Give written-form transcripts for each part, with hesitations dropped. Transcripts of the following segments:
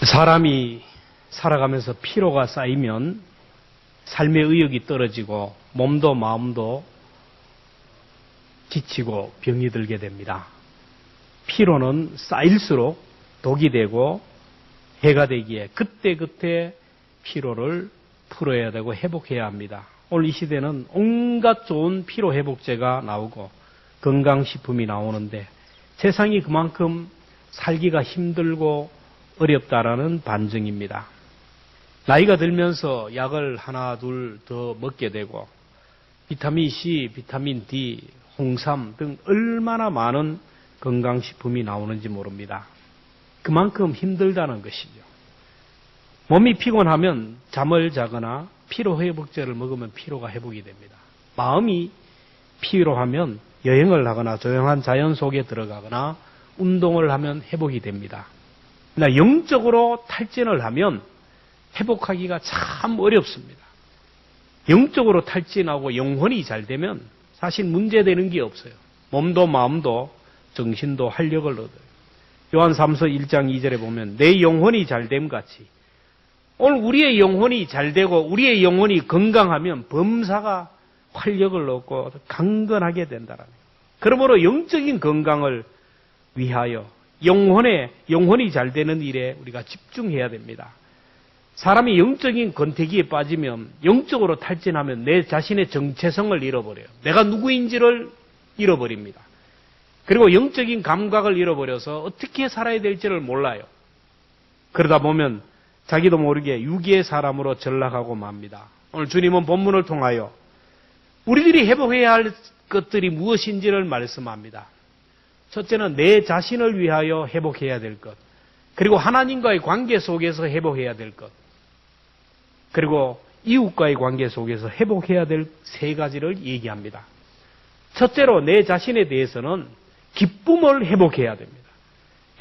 사람이 살아가면서 피로가 쌓이면 삶의 의욕이 떨어지고 몸도 마음도 지치고 병이 들게 됩니다. 피로는 쌓일수록 독이 되고 해가 되기에 그때그때 피로를 풀어야 되고 회복해야 합니다. 오늘 이 시대는 온갖 좋은 피로 회복제가 나오고 건강식품이 나오는데 세상이 그만큼 살기가 힘들고 어렵다라는 반증입니다. 나이가 들면서 약을 하나 둘 더 먹게 되고 비타민 C, 비타민 D, 홍삼 등 얼마나 많은 건강식품이 나오는지 모릅니다. 그만큼 힘들다는 것이죠. 몸이 피곤하면 잠을 자거나 피로회복제를 먹으면 피로가 회복이 됩니다. 마음이 피로하면 여행을 하거나 조용한 자연 속에 들어가거나 운동을 하면 회복이 됩니다. 그러나 영적으로 탈진을 하면 회복하기가 참 어렵습니다. 영적으로 탈진하고 영혼이 잘 되면 사실 문제되는 게 없어요. 몸도 마음도 정신도 활력을 얻어요. 요한 3서 1장 2절에 보면 내 영혼이 잘됨 같이 오늘 우리의 영혼이 잘되고 우리의 영혼이 건강하면 범사가 활력을 얻고 강건하게 된다는 거예요. 그러므로 영적인 건강을 위하여 영혼이 잘되는 일에 우리가 집중해야 됩니다. 사람이 영적인 권태기에 빠지면 영적으로 탈진하면 내 자신의 정체성을 잃어버려요. 내가 누구인지를 잃어버립니다. 그리고 영적인 감각을 잃어버려서 어떻게 살아야 될지를 몰라요. 그러다 보면 자기도 모르게 유기의 사람으로 전락하고 맙니다. 오늘 주님은 본문을 통하여 우리들이 회복해야 할 것들이 무엇인지를 말씀합니다. 첫째는 내 자신을 위하여 회복해야 될 것, 그리고 하나님과의 관계 속에서 회복해야 될 것, 그리고 이웃과의 관계 속에서 회복해야 될 세 가지를 얘기합니다. 첫째로 내 자신에 대해서는 기쁨을 회복해야 됩니다.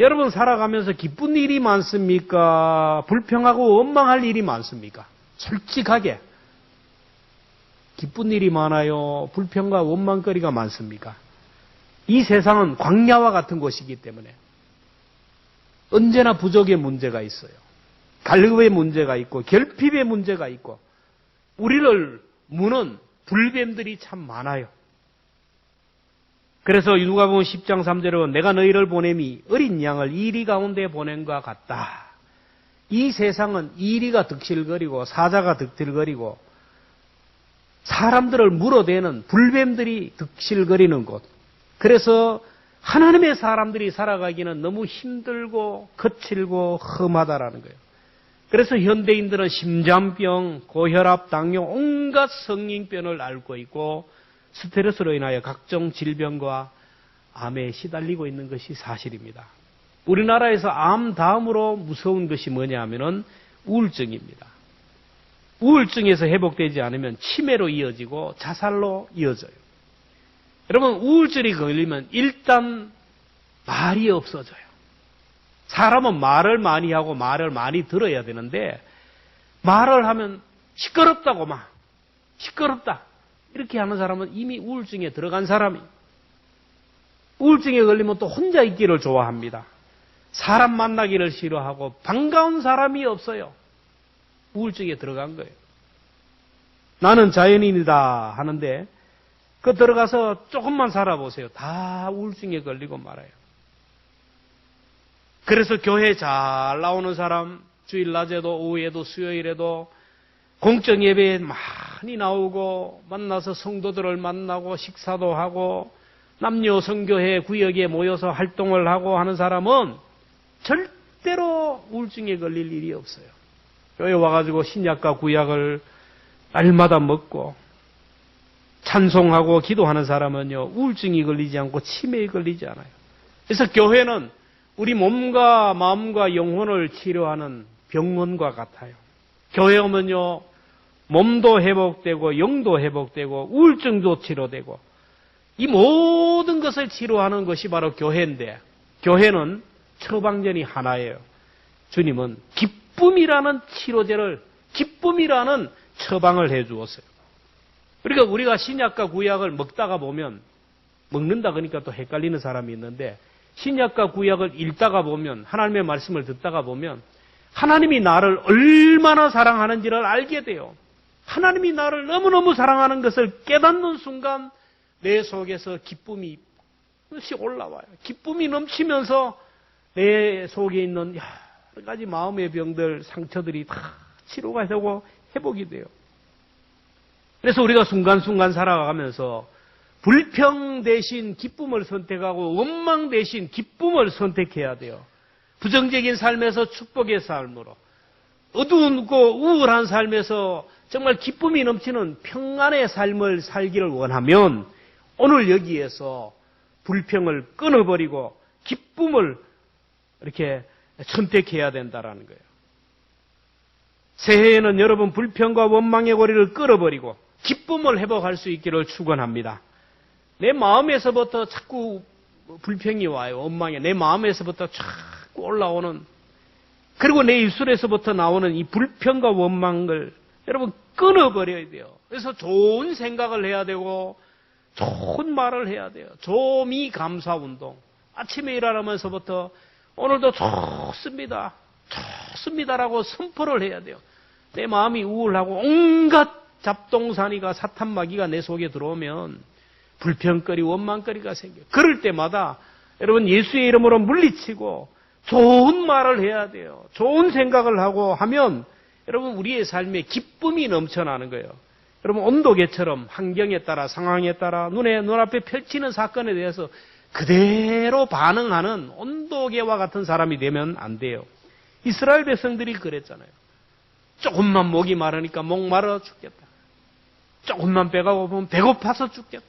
여러분 살아가면서 기쁜 일이 많습니까? 불평하고 원망할 일이 많습니까? 솔직하게 기쁜 일이 많아요? 불평과 원망거리가 많습니까? 이 세상은 광야와 같은 곳이기 때문에 언제나 부족의 문제가 있어요. 갈급의 문제가 있고 결핍의 문제가 있고 우리를 무는 불뱀들이 참 많아요. 그래서 누가복음 10장 3절에 내가 너희를 보냄이 어린 양을 이리 가운데 보낸과 같다. 이 세상은 이리가 득실거리고 사자가 득실거리고 사람들을 물어대는 불뱀들이 득실거리는 곳. 그래서 하나님의 사람들이 살아가기는 너무 힘들고 거칠고 험하다라는 거예요. 그래서 현대인들은 심장병, 고혈압, 당뇨, 온갖 성인병을 앓고 있고 스트레스로 인하여 각종 질병과 암에 시달리고 있는 것이 사실입니다. 우리나라에서 암 다음으로 무서운 것이 뭐냐 하면은 우울증입니다. 우울증에서 회복되지 않으면 치매로 이어지고 자살로 이어져요. 여러분 우울증이 걸리면 일단 말이 없어져요. 사람은 말을 많이 하고 말을 많이 들어야 되는데 말을 하면 시끄럽다고 막 시끄럽다 이렇게 하는 사람은 이미 우울증에 들어간 사람이에요. 우울증에 걸리면 또 혼자 있기를 좋아합니다. 사람 만나기를 싫어하고 반가운 사람이 없어요. 우울증에 들어간 거예요. 나는 자연인이다 하는데 그 들어가서 조금만 살아보세요. 다 우울증에 걸리고 말아요. 그래서 교회 잘 나오는 사람 주일 낮에도 오후에도 수요일에도 공적 예배에 많이 나오고 만나서 성도들을 만나고 식사도 하고 남녀 선교회 구역에 모여서 활동을 하고 하는 사람은 절대로 우울증에 걸릴 일이 없어요. 교회 와가지고 신약과 구약을 날마다 먹고 찬송하고 기도하는 사람은요 우울증이 걸리지 않고 치매에 걸리지 않아요. 그래서 교회는 우리 몸과 마음과 영혼을 치료하는 병원과 같아요. 교회 오면요 몸도 회복되고 영도 회복되고 우울증도 치료되고 이 모든 것을 치료하는 것이 바로 교회인데 교회는 처방전이 하나예요. 주님은 기쁨이라는 치료제를 기쁨이라는 처방을 해 주었어요. 그러니까 우리가 신약과 구약을 먹다가 보면 먹는다 그러니까 또 헷갈리는 사람이 있는데 신약과 구약을 읽다가 보면 하나님의 말씀을 듣다가 보면 하나님이 나를 얼마나 사랑하는지를 알게 돼요. 하나님이 나를 너무너무 사랑하는 것을 깨닫는 순간 내 속에서 기쁨이 올라와요. 기쁨이 넘치면서 내 속에 있는 여러 가지 마음의 병들, 상처들이 다 치료가 되고 회복이 돼요. 그래서 우리가 순간순간 살아가면서 불평 대신 기쁨을 선택하고 원망 대신 기쁨을 선택해야 돼요. 부정적인 삶에서 축복의 삶으로, 어두운고 우울한 삶에서 정말 기쁨이 넘치는 평안의 삶을 살기를 원하면 오늘 여기에서 불평을 끊어버리고 기쁨을 이렇게 선택해야 된다라는 거예요. 새해에는 여러분 불평과 원망의 고리를 끌어버리고 기쁨을 회복할 수 있기를 축원합니다. 내 마음에서부터 자꾸 불평이 와요. 원망이 내 마음에서부터 자꾸 올라오는, 그리고 내 입술에서부터 나오는 이 불평과 원망을 여러분 끊어버려야 돼요. 그래서 좋은 생각을 해야 되고 좋은 말을 해야 돼요. 조미 감사 운동. 아침에 일어나면서부터 오늘도 좋습니다. 좋습니다라고 선포를 해야 돼요. 내 마음이 우울하고 온갖 잡동사니가 사탄마귀가 내 속에 들어오면 불평거리, 원망거리가 생겨요. 그럴 때마다 여러분 예수의 이름으로 물리치고 좋은 말을 해야 돼요. 좋은 생각을 하고 하면 여러분 우리의 삶에 기쁨이 넘쳐나는 거예요. 여러분 온도계처럼 환경에 따라 상황에 따라 눈앞에 펼치는 사건에 대해서 그대로 반응하는 온도계와 같은 사람이 되면 안 돼요. 이스라엘 백성들이 그랬잖아요. 조금만 목이 마르니까 목 마르어 죽겠다. 조금만 배가 고프면 배고파서 죽겠다.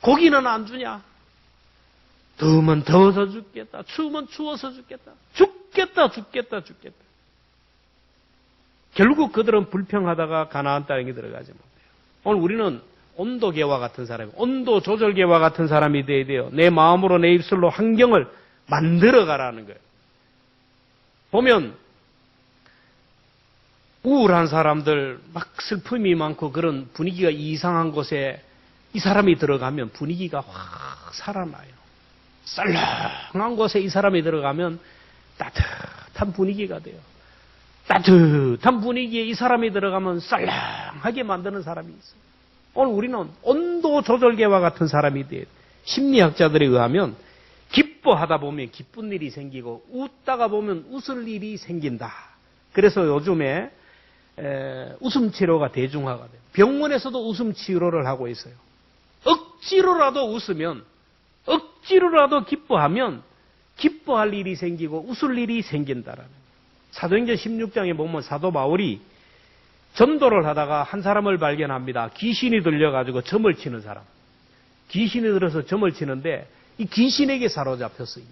고기는 안 주냐? 더우면 더워서 죽겠다. 추우면 추워서 죽겠다. 죽겠다. 결국 그들은 불평하다가 가나안 땅에 들어가지 못해요. 오늘 우리는 온도계와 같은 사람이, 온도 조절계와 같은 사람이 돼야 돼요. 내 마음으로 내 입술로 환경을 만들어가라는 거예요. 보면 우울한 사람들, 막 슬픔이 많고 그런 분위기가 이상한 곳에 이 사람이 들어가면 분위기가 확 살아나요. 썰렁한 곳에 이 사람이 들어가면 따뜻한 분위기가 돼요. 따뜻한 분위기에 이 사람이 들어가면 썰렁하게 만드는 사람이 있어요. 오늘 우리는 온도 조절계와 같은 사람이 돼요. 심리학자들에 의하면 기뻐하다 보면 기쁜 일이 생기고 웃다가 보면 웃을 일이 생긴다. 그래서 요즘에 웃음 치료가 대중화가 돼요. 병원에서도 웃음 치료를 하고 있어요. 억지로라도 웃으면, 억지로라도 기뻐하면 기뻐할 일이 생기고 웃을 일이 생긴다라는 거예요. 사도행전 16장에 보면 사도 바울이 전도를 하다가 한 사람을 발견합니다. 귀신이 들려가지고 점을 치는 사람. 귀신이 들어서 점을 치는데 이 귀신에게 사로잡혔어요.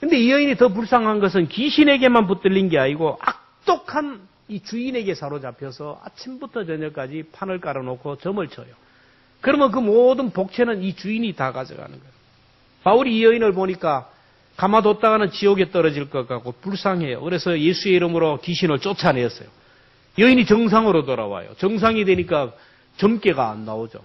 근데 이 여인이 더 불쌍한 것은 귀신에게만 붙들린 게 아니고 악독한 이 주인에게 사로잡혀서 아침부터 저녁까지 판을 깔아놓고 점을 쳐요. 그러면 그 모든 복채는 이 주인이 다 가져가는 거예요. 바울이 이 여인을 보니까 가마뒀다가는 지옥에 떨어질 것 같고 불쌍해요. 그래서 예수의 이름으로 귀신을 쫓아냈어요. 여인이 정상으로 돌아와요. 정상이 되니까 점괘가 안 나오죠.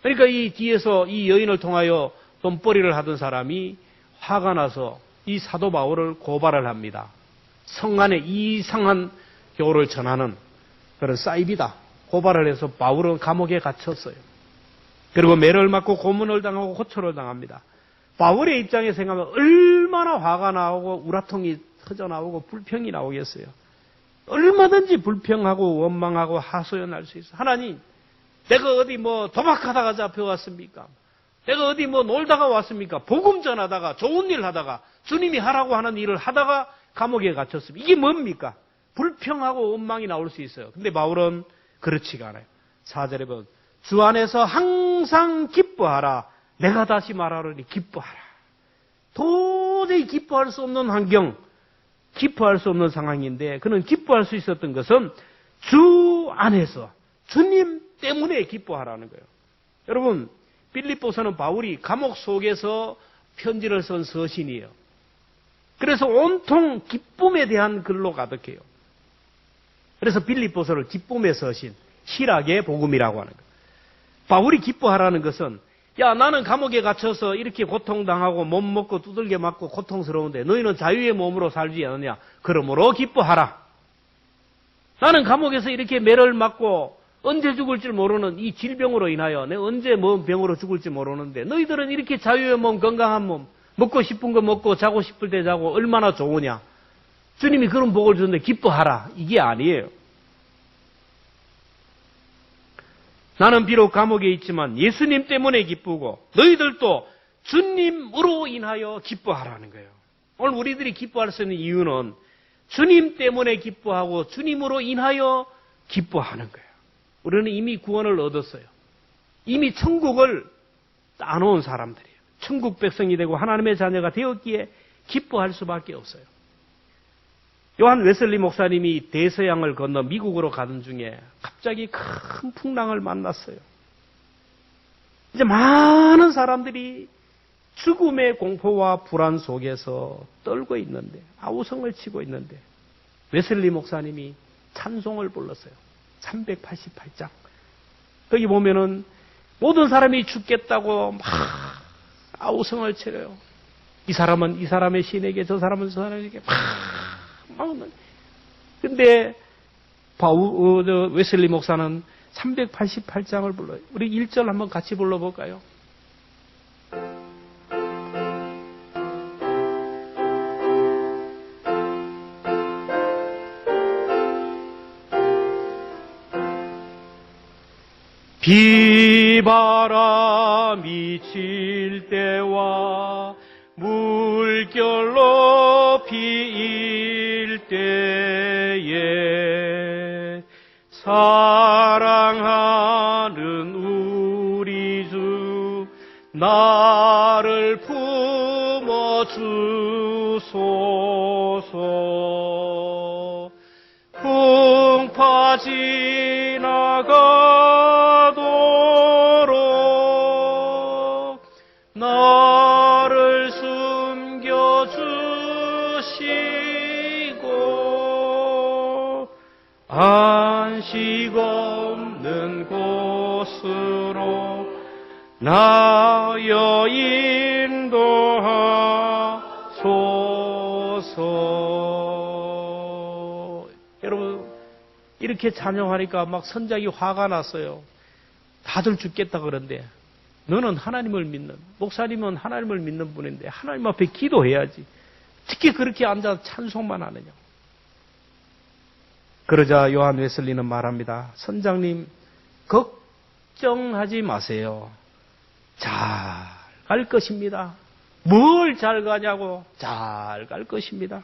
그러니까 이 뒤에서 이 여인을 통하여 돈벌이를 하던 사람이 화가 나서 이 사도 바울을 고발을 합니다. 성 안에 이상한 교를 전하는 그런 사입이다. 고발을 해서 바울은 감옥에 갇혔어요. 그리고 매를 맞고 고문을 당하고 호초를 당합니다. 바울의 입장에 생각하면 얼마나 화가 나오고 우라통이 터져나오고 불평이 나오겠어요. 얼마든지 불평하고 원망하고 하소연할 수 있어요. 하나님, 내가 어디 도박하다가 잡혀왔습니까? 내가 어디 놀다가 왔습니까? 복음 전하다가 좋은 일 하다가 주님이 하라고 하는 일을 하다가 감옥에 갇혔습니다. 이게 뭡니까? 불평하고 원망이 나올 수 있어요. 근데 바울은 그렇지가 않아요. 4절에 보면 주 안에서 항상 기뻐하라. 내가 다시 말하노니 기뻐하라. 도저히 기뻐할 수 없는 환경, 기뻐할 수 없는 상황인데 그는 기뻐할 수 있었던 것은 주 안에서 주님 때문에 기뻐하라는 거예요. 여러분, 빌립보서는 바울이 감옥 속에서 편지를 쓴 서신이에요. 그래서 온통 기쁨에 대한 글로 가득해요. 그래서 빌립보서를 기쁨의 서신, 희락의 복음이라고 하는 거예요. 바울이 기뻐하라는 것은 야, 나는 감옥에 갇혀서 이렇게 고통당하고 못 먹고 두들겨 맞고 고통스러운데 너희는 자유의 몸으로 살지 않느냐? 그러므로 기뻐하라. 나는 감옥에서 이렇게 매를 맞고 언제 죽을 줄 모르는 이 질병으로 인하여 내가 언제 뭔 병으로 죽을지 모르는데 너희들은 이렇게 자유의 몸, 건강한 몸, 먹고 싶은 거 먹고 자고 싶을 때 자고 얼마나 좋으냐? 주님이 그런 복을 주는데 기뻐하라. 이게 아니에요. 나는 비록 감옥에 있지만 예수님 때문에 기쁘고 너희들도 주님으로 인하여 기뻐하라는 거예요. 오늘 우리들이 기뻐할 수 있는 이유는 주님 때문에 기뻐하고 주님으로 인하여 기뻐하는 거예요. 우리는 이미 구원을 얻었어요. 이미 천국을 따놓은 사람들이에요. 천국 백성이 되고 하나님의 자녀가 되었기에 기뻐할 수밖에 없어요. 요한 웨슬리 목사님이 대서양을 건너 미국으로 가던 중에 갑자기 큰 풍랑을 만났어요. 이제 많은 사람들이 죽음의 공포와 불안 속에서 떨고 있는데, 아우성을 치고 있는데, 웨슬리 목사님이 찬송을 불렀어요. 388장. 거기 보면은 모든 사람이 죽겠다고 막 아우성을 치려요. 이 사람은 이 사람의 신에게, 저 사람은 저 사람에게 막. 근데 웨슬리 목사는 388장을 불러요. 우리 1절 한번 같이 불러볼까요? 비바람이 칠 때와 물결 피일 때에 사랑하는 우리 주 나를 품어주소서. 풍파 지나가도록 나를 숨겨주시고 안식 없는 곳으로 나여 인도하소서. 여러분, 이렇게 찬양하니까 막 선장이 화가 났어요. 다들 죽겠다 그런데 너는 하나님을 믿는, 목사님은 하나님을 믿는 분인데 하나님 앞에 기도해야지. 특히 그렇게 앉아 찬송만 하느냐. 그러자 요한 웨슬리는 말합니다. 선장님, 걱정하지 마세요. 잘 갈 것입니다. 뭘 잘 가냐고? 잘 갈 것입니다.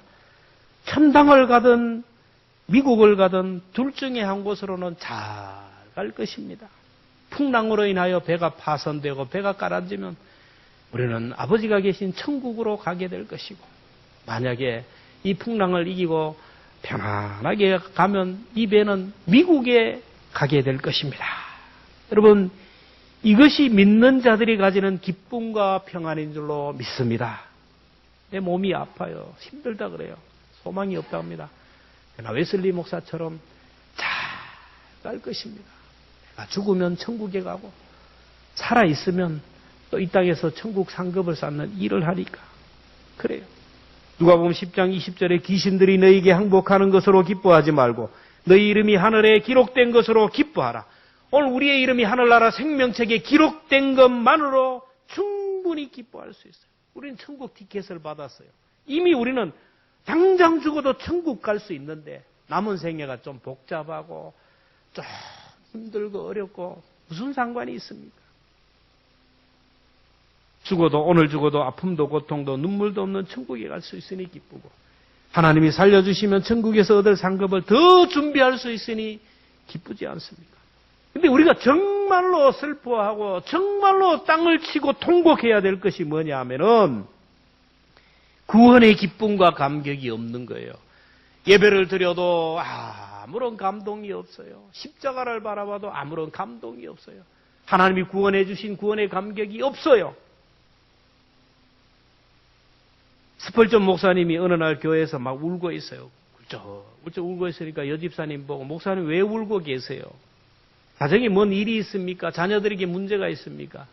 천당을 가든 미국을 가든 둘 중에 한 곳으로는 잘 갈 것입니다. 풍랑으로 인하여 배가 파손되고 배가 가라앉으면 우리는 아버지가 계신 천국으로 가게 될 것이고, 만약에 이 풍랑을 이기고 편안하게 가면 이 배는 미국에 가게 될 것입니다. 여러분, 이것이 믿는 자들이 가지는 기쁨과 평안인 줄로 믿습니다. 내 몸이 아파요. 힘들다 그래요. 소망이 없다 합니다. 그러나 웨슬리 목사처럼 잘 갈 것입니다. 내가 죽으면 천국에 가고 살아있으면 또 이 땅에서 천국 상급을 쌓는 일을 하니까 그래요. 누가복음 10장 20절에 귀신들이 너희에게 항복하는 것으로 기뻐하지 말고 너희 이름이 하늘에 기록된 것으로 기뻐하라. 오늘 우리의 이름이 하늘나라 생명책에 기록된 것만으로 충분히 기뻐할 수 있어요. 우리는 천국 티켓을 받았어요. 이미 우리는 당장 죽어도 천국 갈 수 있는데 남은 생애가 좀 복잡하고 좀 힘들고 어렵고 무슨 상관이 있습니까? 죽어도, 오늘 죽어도 아픔도 고통도 눈물도 없는 천국에 갈 수 있으니 기쁘고, 하나님이 살려주시면 천국에서 얻을 상급을 더 준비할 수 있으니 기쁘지 않습니까? 근데 우리가 정말로 슬퍼하고 정말로 땅을 치고 통곡해야 될 것이 뭐냐 하면은 구원의 기쁨과 감격이 없는 거예요. 예배를 드려도 아무런 감동이 없어요. 십자가를 바라봐도 아무런 감동이 없어요. 하나님이 구원해 주신 구원의 감격이 없어요. 스펄전 목사님이 어느 날 교회에서 막 울고 있어요. 울쩍 울고 있으니까 여집사님 보고, 목사님 왜 울고 계세요? 가정에 뭔 일이 있습니까? 자녀들에게 문제가 있습니까?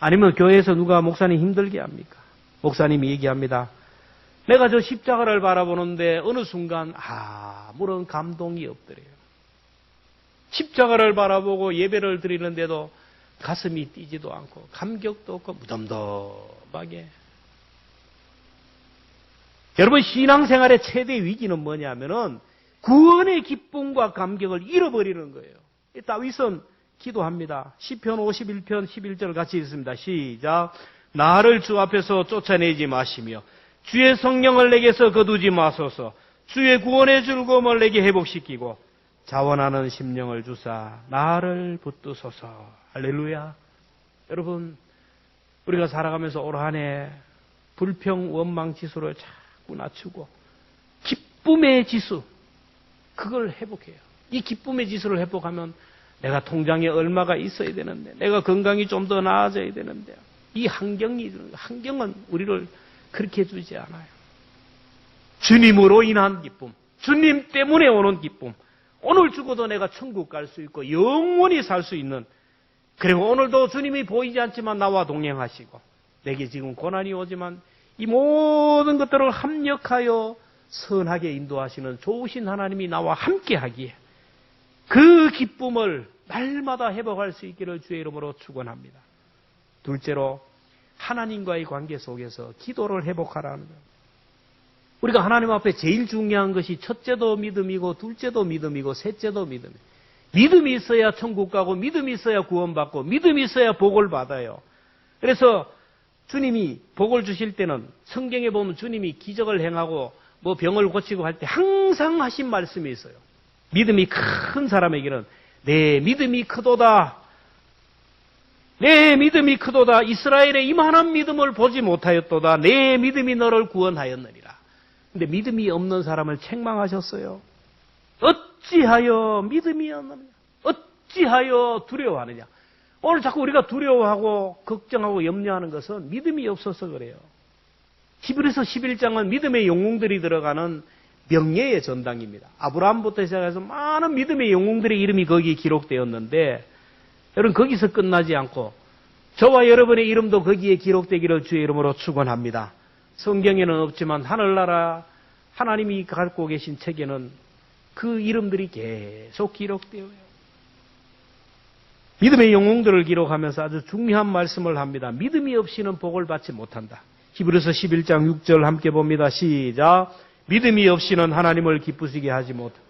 아니면 교회에서 누가 목사님 힘들게 합니까? 목사님이 얘기합니다. 내가 저 십자가를 바라보는데 어느 순간 아무런 감동이 없더래요. 십자가를 바라보고 예배를 드리는데도 가슴이 뛰지도 않고 감격도 없고 무덤덤하게. 여러분, 신앙생활의 최대 위기는 뭐냐면은 구원의 기쁨과 감격을 잃어버리는 거예요. 다윗은 기도합니다. 시편 51편 11절 같이 읽습니다. 시작. 나를 주 앞에서 쫓아내지 마시며 주의 성령을 내게서 거두지 마소서. 주의 구원의 즐거움을 내게 회복시키고 자원하는 심령을 주사 나를 붙드소서. 할렐루야. 여러분, 우리가 살아가면서 올 한 해 불평, 원망 지수를 자꾸 낮추고 기쁨의 지수, 그걸 회복해요. 이 기쁨의 지수를 회복하면 내가 통장에 얼마가 있어야 되는데, 내가 건강이 좀 더 나아져야 되는데, 이 환경은 우리를 그렇게 해주지 않아요. 주님으로 인한 기쁨, 주님 때문에 오는 기쁨, 오늘 죽어도 내가 천국 갈 수 있고 영원히 살 수 있는, 그리고 오늘도 주님이 보이지 않지만 나와 동행하시고 내게 지금 고난이 오지만 이 모든 것들을 합력하여 선하게 인도하시는 좋으신 하나님이 나와 함께하기에 그 기쁨을 날마다 회복할 수 있기를 주의 이름으로 축원합니다. 둘째로, 하나님과의 관계 속에서 기도를 회복하라는 거예요. 우리가 하나님 앞에 제일 중요한 것이 첫째도 믿음이고 둘째도 믿음이고 셋째도 믿음이에요. 믿음이 있어야 천국 가고 믿음이 있어야 구원받고 믿음이 있어야 복을 받아요. 그래서 주님이 복을 주실 때는 성경에 보면 주님이 기적을 행하고 뭐 병을 고치고 할 때 항상 하신 말씀이 있어요. 믿음이 큰 사람에게는 내 믿음이 크도다. 내 믿음이 크도다. 이스라엘의 이만한 믿음을 보지 못하였도다. 내 믿음이 너를 구원하였느니라. 근데 믿음이 없는 사람을 책망하셨어요. 어찌하여 믿음이 없느냐? 어찌하여 두려워하느냐? 오늘 자꾸 우리가 두려워하고 걱정하고 염려하는 것은 믿음이 없어서 그래요. 히브리서 11장은 믿음의 영웅들이 들어가는 명예의 전당입니다. 아브라함부터 시작해서 많은 믿음의 영웅들의 이름이 거기에 기록되었는데, 여러분, 거기서 끝나지 않고 저와 여러분의 이름도 거기에 기록되기를 주의 이름으로 축원합니다. 성경에는 없지만 하늘나라 하나님이 갖고 계신 책에는 그 이름들이 계속 기록되어요. 믿음의 영웅들을 기록하면서 아주 중요한 말씀을 합니다. 믿음이 없이는 복을 받지 못한다. 히브리서 11장 6절 함께 봅니다. 시작. 믿음이 없이는 하나님을 기쁘시게 하지 못한다.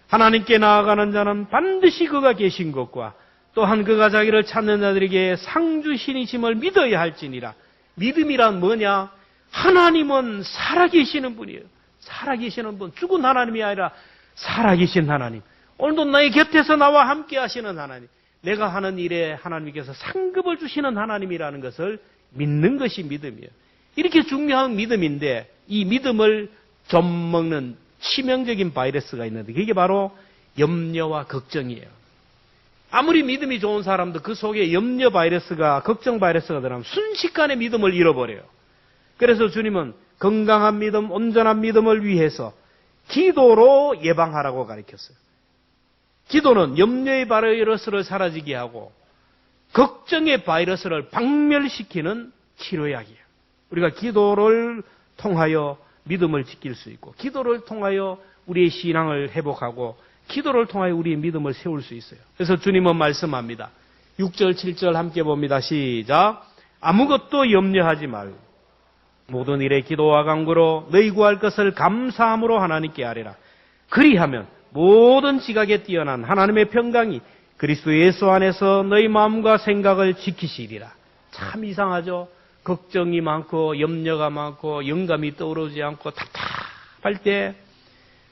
하나님께 나아가는 자는 반드시 그가 계신 것과 또한 그가 자기를 찾는 자들에게 상 주시니심을 믿어야 할지니라. 믿음이란 뭐냐? 하나님은 살아계시는 분이에요. 살아계시는 분. 죽은 하나님이 아니라 살아계신 하나님. 오늘도 나의 곁에서 나와 함께 하시는 하나님. 내가 하는 일에 하나님께서 상급을 주시는 하나님이라는 것을 믿는 것이 믿음이에요. 이렇게 중요한 믿음인데 이 믿음을 좀먹는 치명적인 바이러스가 있는데 그게 바로 염려와 걱정이에요. 아무리 믿음이 좋은 사람도 그 속에 염려 바이러스가, 걱정 바이러스가 들어가면 순식간에 믿음을 잃어버려요. 그래서 주님은 건강한 믿음, 온전한 믿음을 위해서 기도로 예방하라고 가르쳤어요. 기도는 염려의 바이러스를 사라지게 하고 걱정의 바이러스를 박멸시키는 치료약이에요. 우리가 기도를 통하여 믿음을 지킬 수 있고 기도를 통하여 우리의 신앙을 회복하고 기도를 통하여 우리의 믿음을 세울 수 있어요. 그래서 주님은 말씀합니다. 6절, 7절 함께 봅니다. 시작. 아무것도 염려하지 말고 모든 일에 기도와 간구로 너희 구할 것을 감사함으로 하나님께 아뢰라. 그리하면 모든 지각에 뛰어난 하나님의 평강이 그리스도 예수 안에서 너희 마음과 생각을 지키시리라. 참 이상하죠? 걱정이 많고 염려가 많고 영감이 떠오르지 않고 답답할 때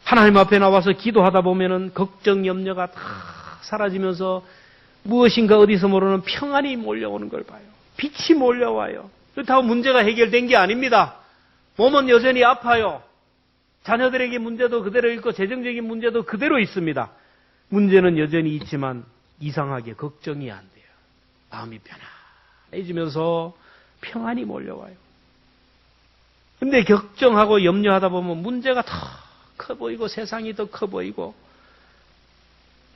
하나님 앞에 나와서 기도하다 보면은 걱정, 염려가 다 사라지면서 무엇인가 어디서 모르는 평안이 몰려오는 걸 봐요. 빛이 몰려와요. 그렇다고 문제가 해결된 게 아닙니다. 몸은 여전히 아파요. 자녀들에게 문제도 그대로 있고 재정적인 문제도 그대로 있습니다. 문제는 여전히 있지만 이상하게 걱정이 안 돼요. 마음이 편안해지면서 평안이 몰려와요. 근데 걱정하고 염려하다 보면 문제가 더 커 보이고 세상이 더 커 보이고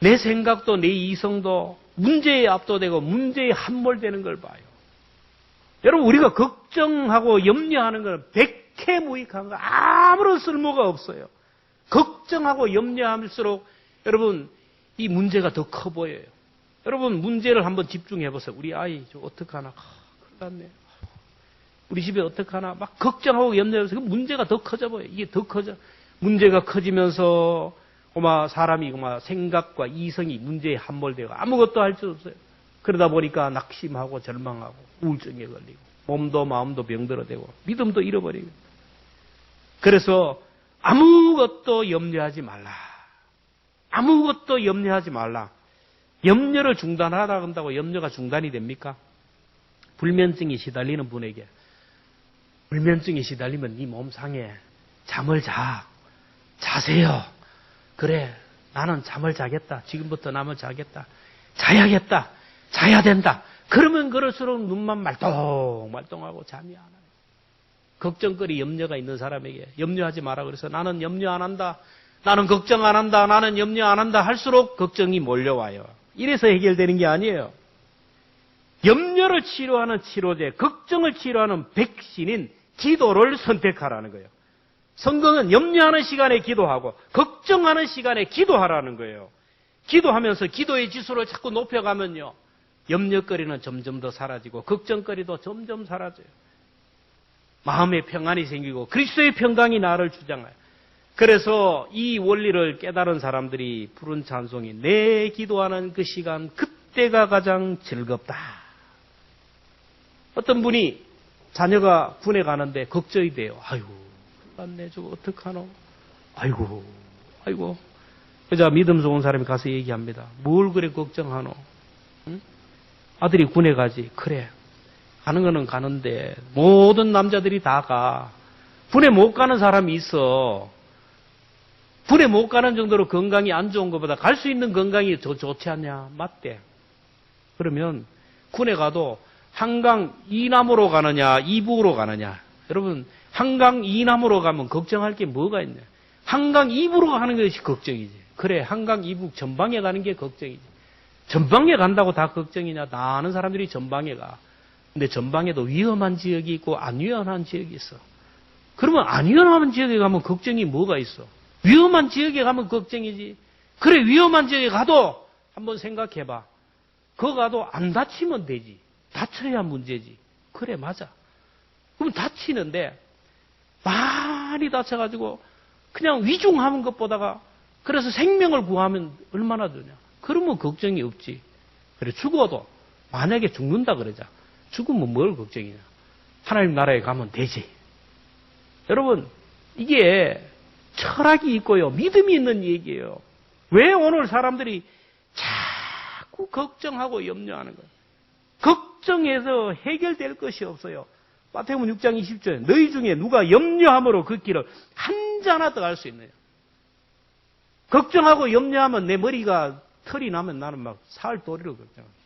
내 생각도 내 이성도 문제에 압도되고 문제에 함몰되는 걸 봐요. 여러분, 우리가 걱정하고 염려하는 것은 백해무익한 거, 아무런 쓸모가 없어요. 걱정하고 염려할수록 여러분, 이 문제가 더 커 보여요. 여러분, 문제를 한번 집중해 보세요. 우리 아이, 저 어떡하나. 큰일 났네. 우리 집에 어떡하나. 막 걱정하고 염려해서 그 문제가 더 커져 보여요. 이게 더 커져. 문제가 커지면서, 사람이, 생각과 이성이 문제에 함몰되고 아무것도 할 수 없어요. 그러다 보니까 낙심하고 절망하고 우울증에 걸리고 몸도 마음도 병들어대고 믿음도 잃어버리고. 그래서 아무것도 염려하지 말라. 아무것도 염려하지 말라. 염려를 중단하라 한다고 염려가 중단이 됩니까? 불면증이 시달리는 분에게 불면증이 시달리면 네 몸 상해. 잠을 자세요. 그래, 나는 잠을 자겠다. 지금부터 나는 자겠다. 자야겠다. 자야 된다. 그러면 그럴수록 눈만 말똥말똥하고 잠이 안 와요. 걱정거리, 염려가 있는 사람에게 염려하지 마라 그래서 나는 염려 안 한다. 나는 걱정 안 한다. 나는 염려 안 한다. 할수록 걱정이 몰려와요. 이래서 해결되는 게 아니에요. 염려를 치료하는 치료제, 걱정을 치료하는 백신인 기도를 선택하라는 거예요. 성경은 염려하는 시간에 기도하고 걱정하는 시간에 기도하라는 거예요. 기도하면서 기도의 지수를 자꾸 높여가면요. 염려거리는 점점 더 사라지고 걱정거리도 점점 사라져요. 마음의 평안이 생기고 그리스도의 평강이 나를 주장해요. 그래서 이 원리를 깨달은 사람들이 부른 찬송이 내 기도하는 그 시간 그때가 가장 즐겁다. 어떤 분이 자녀가 군에 가는데 걱정이 돼요. 아이고, 맞네, 저거 어떡하노? 아이고. 그자 믿음 좋은 사람이 가서 얘기합니다. 뭘 그래 걱정하노? 응? 아들이 군에 가지. 그래. 가는 거는 가는데 모든 남자들이 다 가. 군에 못 가는 사람이 있어. 군에 못 가는 정도로 건강이 안 좋은 것보다 갈 수 있는 건강이 더 좋지 않냐? 맞대. 그러면 군에 가도 한강 이남으로 가느냐 이북으로 가느냐. 여러분 한강 이남으로 가면 걱정할 게 뭐가 있냐. 한강 이북으로 가는 것이 걱정이지. 그래 한강 이북 전방에 가는 게 걱정이지. 전방에 간다고 다 걱정이냐. 다 아는 사람들이 전방에 가. 근데 전방에도 위험한 지역이 있고 안 위험한 지역이 있어. 그러면 안 위험한 지역에 가면 걱정이 뭐가 있어. 위험한 지역에 가면 걱정이지. 그래 위험한 지역에 가도 한번 생각해봐. 거 가도 안 다치면 되지. 다쳐야 문제지. 그래 맞아. 그럼 다치는데 많이 다쳐가지고 그냥 위중하는 것보다가 그래서 생명을 구하면 얼마나 되냐. 그러면 걱정이 없지. 그래 죽어도 만약에 죽는다 그러자. 죽으면 뭘 걱정이냐. 하나님 나라에 가면 되지. 여러분 이게 철학이 있고요. 믿음이 있는 얘기예요. 왜 오늘 사람들이 자꾸 걱정하고 염려하는 거예요. 걱정해서 해결될 것이 없어요. 마태복음 6장 20절에 너희 중에 누가 염려함으로 그 길을 한자 하나 더 갈 수 있느냐. 걱정하고 염려하면 내 머리가 털이 나면 나는 막 살도리로 걱정합니다.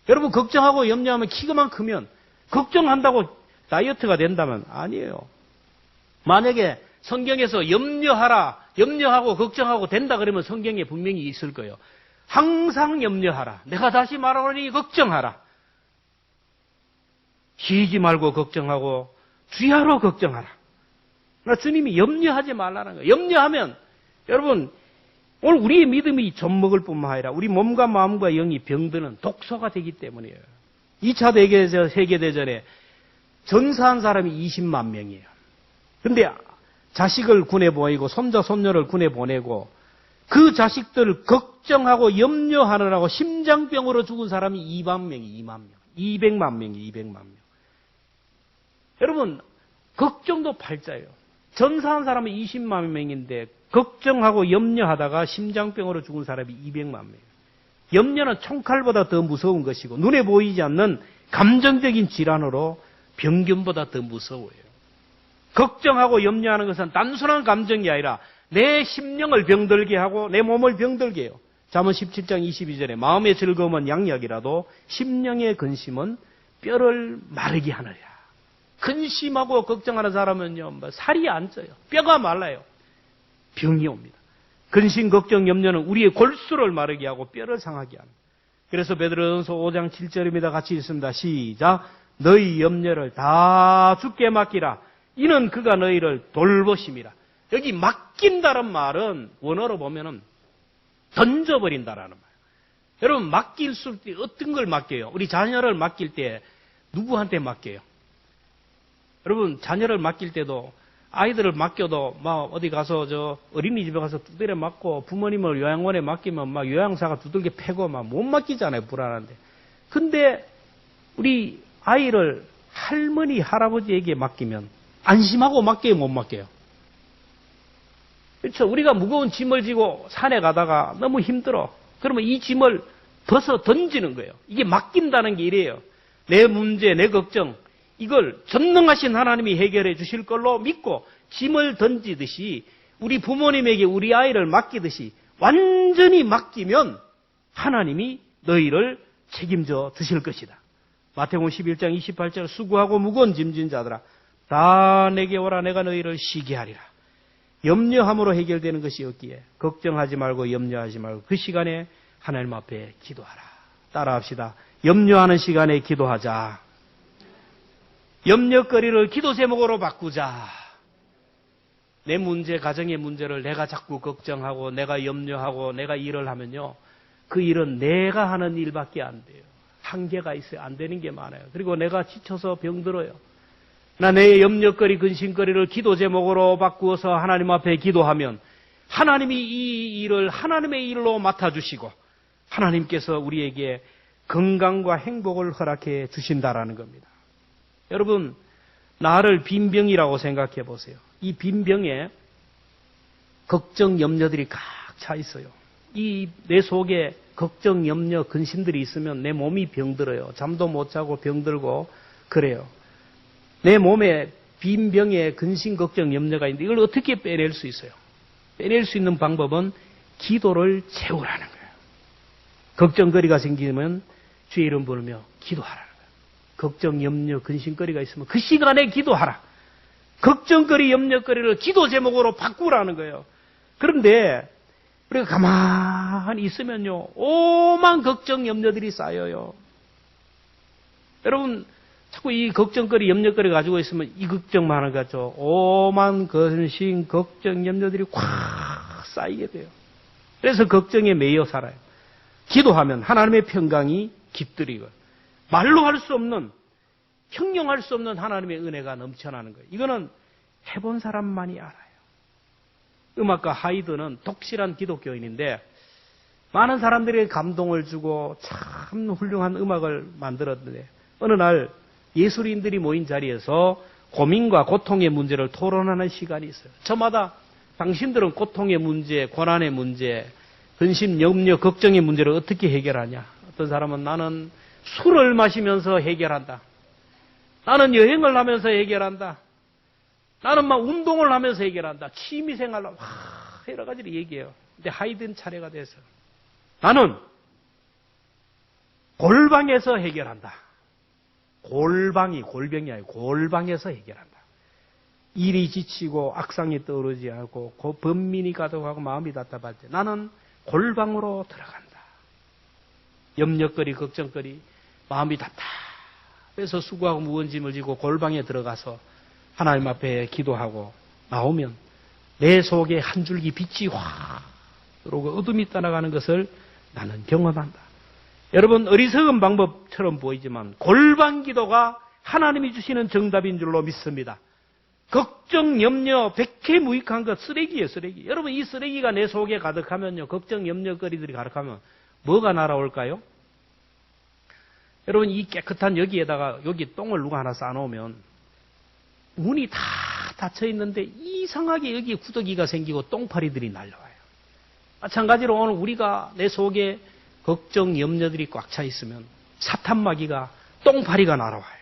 여러분 걱정하고 염려하면 키가만 크면 걱정한다고 다이어트가 된다면 아니에요. 만약에 성경에서 염려하고 걱정하고 된다 그러면 성경에 분명히 있을 거예요. 항상 염려하라. 내가 다시 말하노니 걱정하라. 쉬지 말고 걱정하고 주야로 걱정하라. 그러나 주님이 염려하지 말라는 거예요. 염려하면 여러분 오늘 우리의 믿음이 젖먹을 뿐만 아니라 우리 몸과 마음과 영이 병드는 독소가 되기 때문이에요. 2차 세계대전에 전사한 사람이 20만 명이에요. 그런데 자식을 군에 보내고 손자 손녀를 군에 보내고 그 자식들을 걱정하고 염려하느라고 심장병으로 죽은 사람이 2만 명이 2만 명. 200만 명이 200만 명. 여러분 걱정도 팔자예요. 전사한 사람은 20만 명인데 걱정하고 염려하다가 심장병으로 죽은 사람이 200만 명. 염려는 총칼보다 더 무서운 것이고 눈에 보이지 않는 감정적인 질환으로 병균보다 더 무서워요. 걱정하고 염려하는 것은 단순한 감정이 아니라 내 심령을 병들게 하고 내 몸을 병들게 해요. 잠언 17장 22절에 마음의 즐거움은 양약이라도 심령의 근심은 뼈를 마르게 하느냐. 근심하고 걱정하는 사람은요, 살이 안 쪄요. 뼈가 말라요. 병이 옵니다. 근심, 걱정, 염려는 우리의 골수를 마르게 하고 뼈를 상하게 합니다. 그래서 베드로전서 5장 7절입니다. 같이 읽습니다. 시작. 너희 염려를 다 주께 맡기라. 이는 그가 너희를 돌보심이라. 여기 맡긴다는 말은 원어로 보면은 던져버린다라는 말. 여러분, 맡길 때 어떤 걸 맡겨요? 우리 자녀를 맡길 때 누구한테 맡겨요? 여러분, 자녀를 맡길 때도 아이들을 맡겨도 막 어디 가서 저 어린이집에 가서 두드려 맞고 부모님을 요양원에 맡기면 막 요양사가 두들겨 패고 막 못 맡기잖아요. 불안한데. 근데 우리 아이를 할머니, 할아버지에게 맡기면 안심하고 맡겨요, 못 맡겨요? 그렇죠. 우리가 무거운 짐을 지고 산에 가다가 너무 힘들어. 그러면 이 짐을 벗어 던지는 거예요. 이게 맡긴다는 게 이래요. 내 문제, 내 걱정, 이걸 전능하신 하나님이 해결해 주실 걸로 믿고 짐을 던지듯이 우리 부모님에게 우리 아이를 맡기듯이 완전히 맡기면 하나님이 너희를 책임져 주실 것이다. 마태복음 11장 28절 수고하고 무거운 짐진 자들아 다 내게 오라 내가 너희를 쉬게 하리라. 염려함으로 해결되는 것이 없기에 걱정하지 말고 염려하지 말고 그 시간에 하나님 앞에 기도하라. 따라합시다. 염려하는 시간에 기도하자. 염려거리를 기도 제목으로 바꾸자. 내 문제, 가정의 문제를 내가 자꾸 걱정하고 내가 염려하고 내가 일을 하면요. 그 일은 내가 하는 일밖에 안 돼요. 한계가 있어요. 안 되는 게 많아요. 그리고 내가 지쳐서 병들어요. 나 내 염려거리, 근심거리를 기도 제목으로 바꾸어서 하나님 앞에 기도하면 하나님이 이 일을 하나님의 일로 맡아주시고 하나님께서 우리에게 건강과 행복을 허락해 주신다라는 겁니다. 여러분, 나를 빈병이라고 생각해 보세요. 이 빈병에 걱정, 염려들이 꽉 차 있어요. 이 내 속에 걱정, 염려, 근심들이 있으면 내 몸이 병들어요. 잠도 못 자고 병들고 그래요. 내 몸에 빈병에 근심, 걱정, 염려가 있는데 이걸 어떻게 빼낼 수 있어요? 빼낼 수 있는 방법은 기도를 채우라는 거예요. 걱정거리가 생기면 주의 이름 부르며 기도하라는 거예요. 걱정, 염려, 근심거리가 있으면 그 시간에 기도하라. 걱정거리, 염려거리를 기도 제목으로 바꾸라는 거예요. 그런데 우리가 가만히 있으면요. 오만 걱정, 염려들이 쌓여요. 여러분, 자꾸 이 걱정거리, 염려거리 가지고 있으면 이 걱정만 하는 것 같죠. 오만 근심, 걱정, 염려들이 꽉 쌓이게 돼요. 그래서 걱정에 매여 살아요. 기도하면 하나님의 평강이 깃들이고 말로 할 수 없는, 형용할 수 없는 하나님의 은혜가 넘쳐나는 거예요. 이거는 해본 사람만이 알아요. 음악가 하이드는 독실한 기독교인인데 많은 사람들에게 감동을 주고 참 훌륭한 음악을 만들었는데 어느 날 예술인들이 모인 자리에서 고민과 고통의 문제를 토론하는 시간이 있어요. 저마다 당신들은 고통의 문제, 고난의 문제, 근심, 염려, 걱정의 문제를 어떻게 해결하냐. 어떤 사람은 나는 술을 마시면서 해결한다. 나는 여행을 하면서 해결한다. 나는 막 운동을 하면서 해결한다. 취미생활로 여러 가지를 얘기해요. 근데 하이든 차례가 돼서 나는 골방에서 해결한다. 골병이 아니고 골방에서 해결한다. 일이 지치고 악상이 떠오르지 않고 번민이 가득하고 마음이 답답할 때 나는 골방으로 들어간다. 염려거리, 걱정거리, 마음이 답답해서 수고하고 무거운 짐을 지고 골방에 들어가서 하나님 앞에 기도하고 나오면 내 속에 한 줄기 빛이 확 들어오고 어둠이 떠나가는 것을 나는 경험한다. 여러분, 어리석은 방법처럼 보이지만 골방 기도가 하나님이 주시는 정답인 줄로 믿습니다. 걱정, 염려, 백해무익한 것 쓰레기예요, 쓰레기. 여러분, 이 쓰레기가 내 속에 가득하면요, 걱정, 염려거리들이 가득하면 뭐가 날아올까요? 여러분, 이 깨끗한 여기에다가 여기 똥을 누가 하나 쌓아놓으면 문이 다 닫혀 있는데 이상하게 여기에 구더기가 생기고 똥파리들이 날라와요. 마찬가지로 오늘 우리가 내 속에 걱정, 염려들이 꽉 차 있으면 사탄마귀가 똥파리가 날아와요.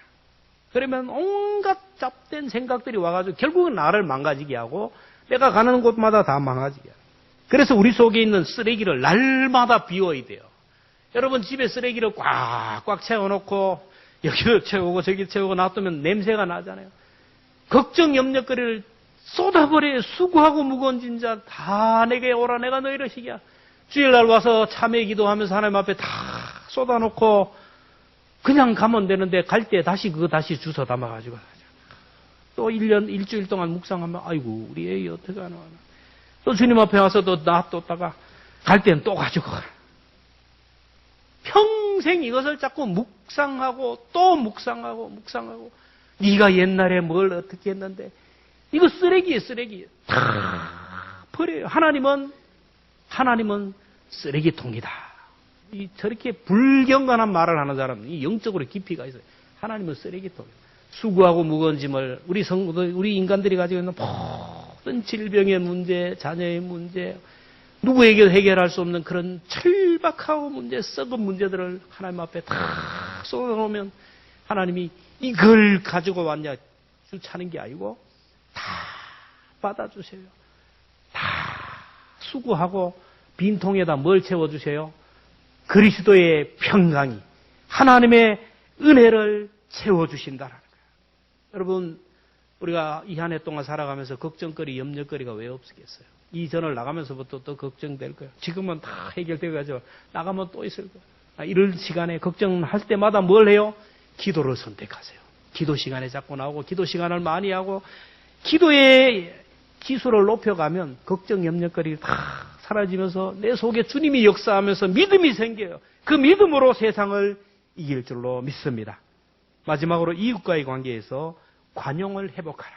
그러면 온갖 잡된 생각들이 와가지고 결국은 나를 망가지게 하고 내가 가는 곳마다 다 망가지게 해요. 그래서 우리 속에 있는 쓰레기를 날마다 비워야 돼요. 여러분, 집에 쓰레기를 꽉꽉 채워놓고 여기를 채우고 저기 채우고 놔두면 냄새가 나잖아요. 걱정, 염려거리를 쏟아버려요. 수고하고 무거운 짐자 다 내게 오라 내가 너희를 쉬게. 주일날 와서 참회 기도하면서 하나님 앞에 다 쏟아놓고 그냥 가면 되는데 갈 때 다시 그거 다시 주워 담아가지고 또 1년, 일주일 동안 묵상하면 아이고 우리 애기 어떻게 하나. 또 주님 앞에 와서 또 놔뒀다가 갈 때는 또 가지고 가. 평생 이것을 자꾸 묵상하고 또 묵상하고 네가 옛날에 뭘 어떻게 했는데 이거 쓰레기예요, 쓰레기. 다 버려요. 하나님은 쓰레기통이다. 저렇게 불경건한 말을 하는 사람은 영적으로 깊이가 있어요. 하나님은 쓰레기통이다. 수고하고 무거운 짐을 우리 인간들이 가지고 있는 모든 질병의 문제, 자녀의 문제, 누구에게도 해결할 수 없는 그런 철박하고 문제, 썩은 문제들을 하나님 앞에 다 쏟아놓으면 하나님이 이걸 가지고 왔냐 주차는 게 아니고 다 받아주세요. 다 수고하고 빈통에다 뭘 채워주세요? 그리스도의 평강이 하나님의 은혜를 채워주신다라는 거예요. 여러분 우리가 이 한 해 동안 살아가면서 걱정거리, 염려거리가 왜 없겠어요? 이 전을 나가면서부터 또 걱정될 거예요. 지금은 다 해결되어가지고 나가면 또 있을 거예요. 이럴 시간에 걱정할 때마다 뭘 해요? 기도를 선택하세요. 기도 시간에 자꾸 나오고 기도 시간을 많이 하고 기도의 기수를 높여가면 걱정, 염려거리 다 사라지면서 내 속에 주님이 역사하면서 믿음이 생겨요. 그 믿음으로 세상을 이길 줄로 믿습니다. 마지막으로 이웃과의 관계에서 관용을 회복하라.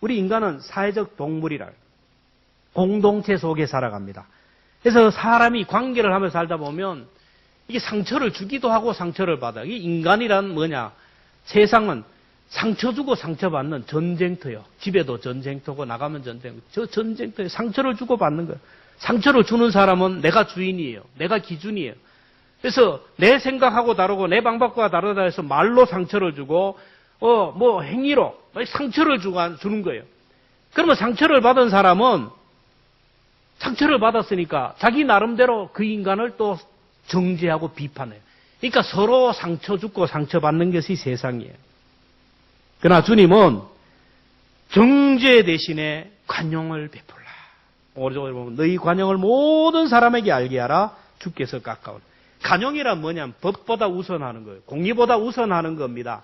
우리 인간은 사회적 동물이라 공동체 속에 살아갑니다. 그래서 사람이 관계를 하면서 살다 보면 이게 상처를 주기도 하고 상처를 받아. 이게 인간이란 뭐냐? 세상은 상처 주고 상처받는 전쟁터요. 집에도 전쟁터고 나가면 전쟁터. 저 전쟁터에 상처를 주고 받는 거예요. 상처를 주는 사람은 내가 주인이에요. 내가 기준이에요. 그래서 내 생각하고 다르고 내 방법과 다르다 해서 말로 상처를 주고 행위로 상처를 주는 거예요. 그러면 상처를 받은 사람은 상처를 받았으니까 자기 나름대로 그 인간을 또 정죄하고 비판해요. 그러니까 서로 상처 주고 상처받는 것이 세상이에요. 그러나 주님은 정죄 대신에 관용을 베풀라. 오른쪽에 보면 너희 관용을 모든 사람에게 알게 하라. 주께서 가까운. 관용이란 뭐냐면 법보다 우선하는 거예요. 공의보다 우선하는 겁니다.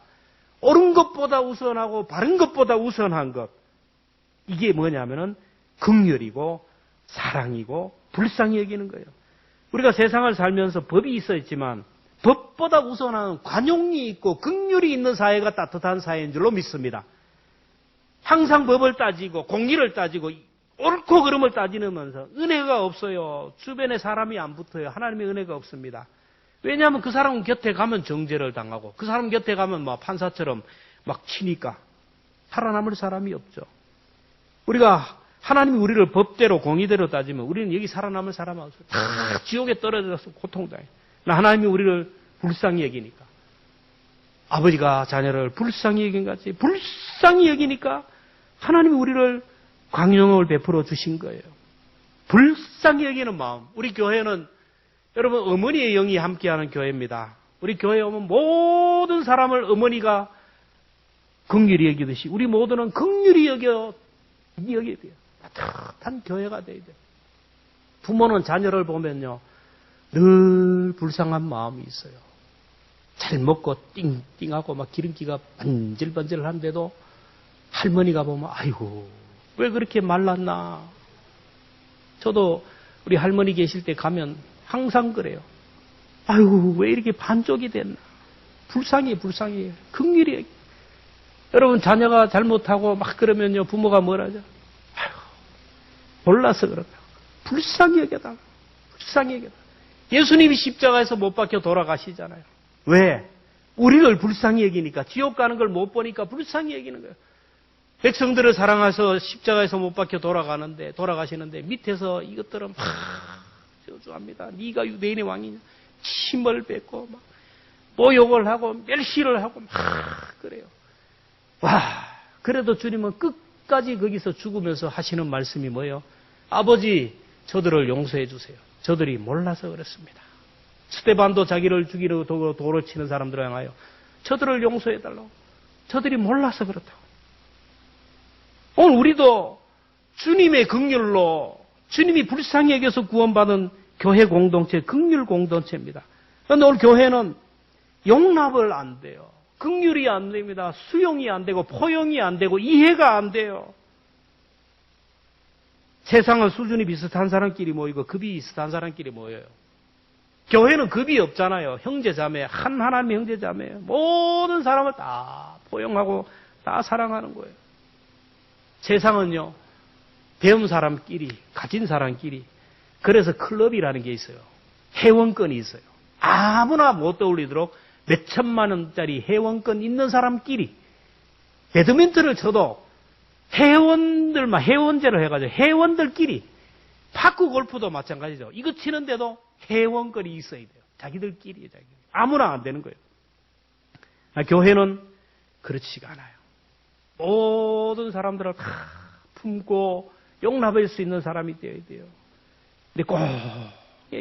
옳은 것보다 우선하고 바른 것보다 우선한 것. 이게 뭐냐면은 긍휼이고 사랑이고 불쌍히 여기는 거예요. 우리가 세상을 살면서 법이 있어 있지만 법보다 우선하는 관용이 있고 긍휼이 있는 사회가 따뜻한 사회인 줄로 믿습니다. 항상 법을 따지고 공의를 따지고 옳고 그름을 따지면서 은혜가 없어요. 주변에 사람이 안 붙어요. 하나님의 은혜가 없습니다. 왜냐하면 그 사람 곁에 가면 정죄를 당하고 그 사람 곁에 가면 막 판사처럼 막 치니까 살아남을 사람이 없죠. 우리가 하나님이 우리를 법대로 공의대로 따지면 우리는 여기 살아남을 사람 없어요. 다 지옥에 떨어져서 고통당해요. 하나님이 우리를 불쌍히 여기니까 아버지가 자녀를 불쌍히 여긴 같이 불쌍히 여기니까 하나님이 우리를 광용을 베풀어 주신 거예요. 불쌍히 여기는 마음. 우리 교회는 여러분 어머니의 영이 함께하는 교회입니다. 우리 교회에 오면 모든 사람을 어머니가 긍휼히 여기듯이 우리 모두는 긍휼히 여겨야 돼요. 따뜻한 교회가 돼야 돼요. 부모는 자녀를 보면요 늘 불쌍한 마음이 있어요. 잘 먹고 띵띵하고 막 기름기가 번질번질한데도 할머니가 보면 아이고 왜 그렇게 말랐나. 저도 우리 할머니 계실 때 가면 항상 그래요. 아이고 왜 이렇게 반쪽이 됐나. 불쌍해. 긍휼히. 여러분 자녀가 잘못하고 막 그러면요 부모가 뭐라죠. 아이고 몰라서 그런다. 불쌍히 여겨달라. 예수님이 십자가에서 못 박혀 돌아가시잖아요. 왜? 우리를 불쌍히 여기니까. 지옥 가는 걸 못 보니까 불쌍히 여기는 거예요. 백성들을 사랑해서 십자가에서 못 박혀 돌아가시는데 밑에서 이것들은 막 저주합니다. 네가 유대인의 왕이냐. 침을 뱉고 막 모욕을 하고 멸시를 하고 막 그래요. 와, 그래도 주님은 끝까지 거기서 죽으면서 하시는 말씀이 뭐예요? 아버지, 저들을 용서해 주세요. 저들이 몰라서 그렇습니다. 스데반도 자기를 죽이려고 돌을 치는 사람들을 향하여 저들을 용서해 달라고. 저들이 몰라서 그렇다고. 오늘 우리도 주님의 긍휼로 주님이 불쌍히 여겨서 구원받은 교회 공동체, 긍휼 공동체입니다. 그런데 오늘 교회는 용납을 안 돼요. 긍휼이 안 됩니다. 수용이 안 되고 포용이 안 되고 이해가 안 돼요. 세상은 수준이 비슷한 사람끼리 모이고 급이 비슷한 사람끼리 모여요. 교회는 급이 없잖아요. 형제자매, 한 하나님의 형제자매. 모든 사람을 다 포용하고 다 사랑하는 거예요. 세상은요, 배운 사람끼리, 가진 사람끼리. 그래서 클럽이라는 게 있어요. 회원권이 있어요. 아무나 못 떠올리도록 몇 천만 원짜리 회원권 있는 사람끼리 배드민턴을 쳐도 회원들만 회원제로 해가지고 회원들끼리 파크 골프도 마찬가지죠. 이거 치는데도 회원권이 있어야 돼요. 자기들끼리. 아무나 안 되는 거예요. 교회는 그렇지가 않아요. 모든 사람들을 다 품고 용납할 수 있는 사람이 되어야 돼요. 근데 꼭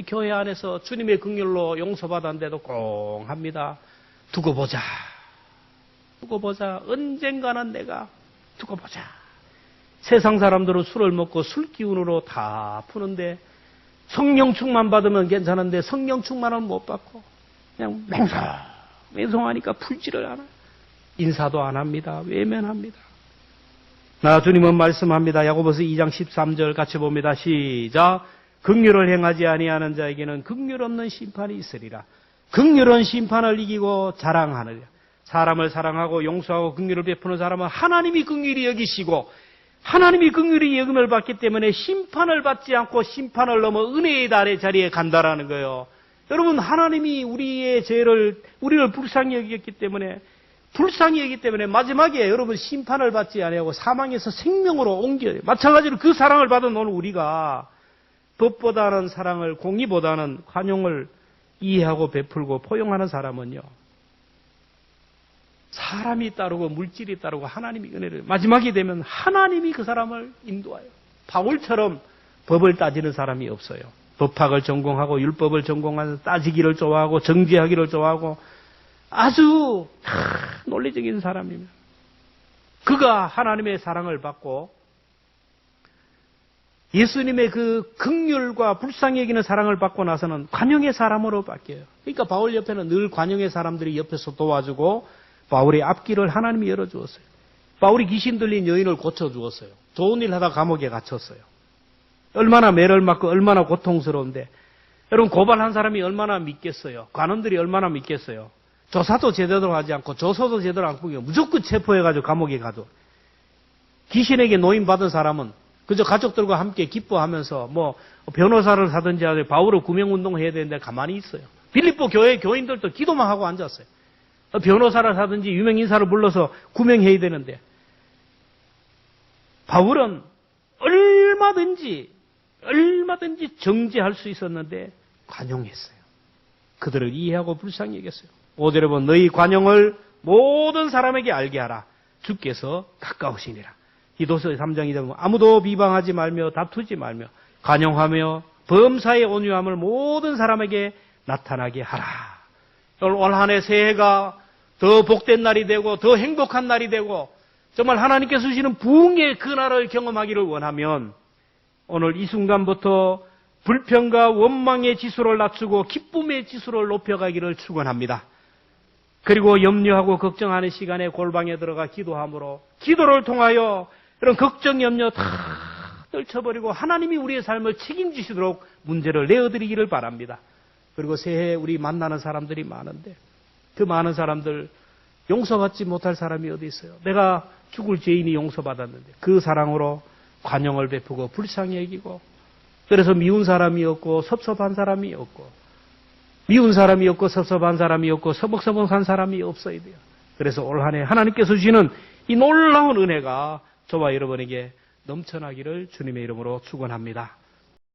교회 안에서 주님의 긍휼로 용서받았는데도 꼭 합니다. 두고 보자. 두고 보자. 언젠가는 내가 두고 보자. 세상 사람들은 술을 먹고 술 기운으로 다 푸는데 성령 충만 받으면 괜찮은데 성령 충만은 못 받고 그냥 맹성하니까 풀지를 않아요. 인사도 안 합니다. 외면합니다. 주님은 말씀합니다. 야고보서 2장 13절 같이 봅니다. 시작. 긍휼을 행하지 아니하는 자에게는 긍휼 없는 심판이 있으리라. 긍휼은 심판을 이기고 자랑하느라. 사람을 사랑하고 용서하고 긍휼을 베푸는 사람은 하나님이 긍휼히 여기시고 하나님이 긍휼히 여김을 받기 때문에 심판을 받지 않고 심판을 넘어 은혜의 달의 자리에 간다라는 거예요. 여러분, 하나님이 우리의 죄를 우리를 불쌍히 여기기 때문에 마지막에 여러분 심판을 받지 아니하고 사망에서 생명으로 옮겨요. 마찬가지로 그 사랑을 받은 오늘 우리가 법보다는 사랑을, 공의보다는 관용을 이해하고 베풀고 포용하는 사람은요, 사람이 따르고 물질이 따르고 하나님이 은혜를, 마지막이 되면 하나님이 그 사람을 인도해요. 바울처럼 법을 따지는 사람이 없어요. 법학을 전공하고 율법을 전공하는, 따지기를 좋아하고 정죄하기를 좋아하고 아주 논리적인 사람입니다. 그가 하나님의 사랑을 받고 예수님의 그 긍휼과 불쌍히 여기는 사랑을 받고 나서는 관용의 사람으로 바뀌어요. 그러니까 바울 옆에는 늘 관용의 사람들이 옆에서 도와주고 바울의 앞길을 하나님이 열어주었어요. 바울이 귀신 들린 여인을 고쳐주었어요. 좋은 일 하다 감옥에 갇혔어요. 얼마나 매를 맞고 얼마나 고통스러운데, 여러분, 고발한 사람이 얼마나 믿겠어요? 관원들이 얼마나 믿겠어요? 조사도 제대로 하지 않고 조서도 제대로 안 꾸기고 무조건 체포해가지고 감옥에 가도, 귀신에게 노임받은 사람은 그저 가족들과 함께 기뻐하면서 뭐 변호사를 사든지 하든지 바울을 구명운동을 해야 되는데 가만히 있어요. 빌립보 교회 교인들도 기도만 하고 앉았어요. 변호사를 사든지 유명 인사를 불러서 구명해야 되는데, 바울은 얼마든지 정죄할 수 있었는데 관용했어요. 그들을 이해하고 불쌍히 여겼어요. 5절에 보면 너희 관용을 모든 사람에게 알게 하라. 주께서 가까우시니라. 디도서 3장 2절 보면 아무도 비방하지 말며 다투지 말며 관용하며 범사의 온유함을 모든 사람에게 나타나게 하라. 올 한 해 새해가 더 복된 날이 되고 더 행복한 날이 되고 정말 하나님께서 주시는 부흥의 그날을 경험하기를 원하면 오늘 이 순간부터 불평과 원망의 지수를 낮추고 기쁨의 지수를 높여가기를 축원합니다. 그리고 염려하고 걱정하는 시간에 골방에 들어가 기도함으로 기도를 통하여 이런 걱정, 염려 다 떨쳐버리고 하나님이 우리의 삶을 책임지시도록 문제를 내어드리기를 바랍니다. 그리고 새해 우리 만나는 사람들이 많은데 그 많은 사람들 용서받지 못할 사람이 어디 있어요? 내가 죽을 죄인이 용서받았는데 그 사랑으로 관용을 베푸고 불쌍히 여기고, 그래서 미운 사람이 없고 섭섭한 사람이 없고 미운 사람이 없고 섭섭한 사람이 없고 서먹서먹한 사람이 없어야 돼요. 그래서 올 한 해 하나님께서 주시는 이 놀라운 은혜가 저와 여러분에게 넘쳐나기를 주님의 이름으로 축원합니다.